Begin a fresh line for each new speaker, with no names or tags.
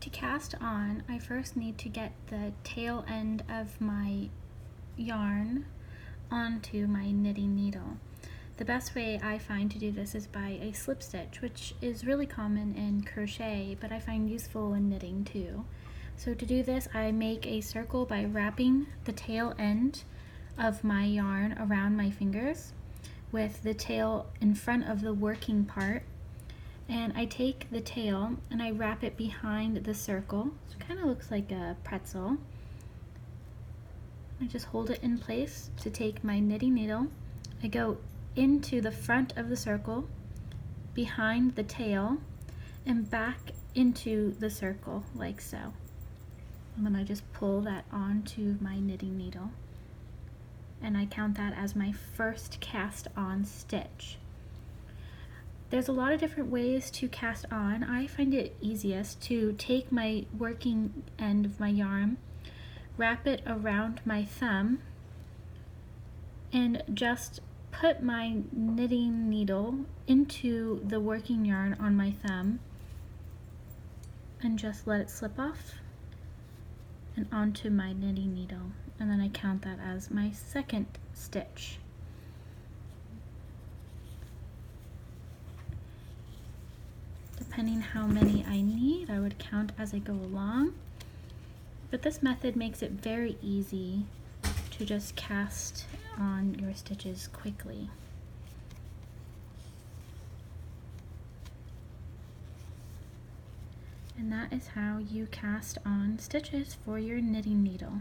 To cast on, I first need to get the tail end of my yarn onto my knitting needle. The best way I find to do this is by a slip stitch, which is really common in crochet, but I find useful in knitting too. So to do this, I make a circle by wrapping the tail end of my yarn around my fingers with the tail in front of the working part. And I take the tail and I wrap it behind the circle. So it kind of looks like a pretzel. I just hold it in place to take my knitting needle. I go into the front of the circle, behind the tail, and back into the circle like so. And then I just pull that onto my knitting needle. And I count that as my first cast on stitch. There's a lot of different ways to cast on. I find it easiest to take my working end of my yarn, wrap it around my thumb, and just put my knitting needle into the working yarn on my thumb and just let it slip off and onto my knitting needle. And then I count that as my second stitch. Depending how many I need, I would count as I go along. But this method makes it very easy to just cast on your stitches quickly. And that is how you cast on stitches for your knitting needle.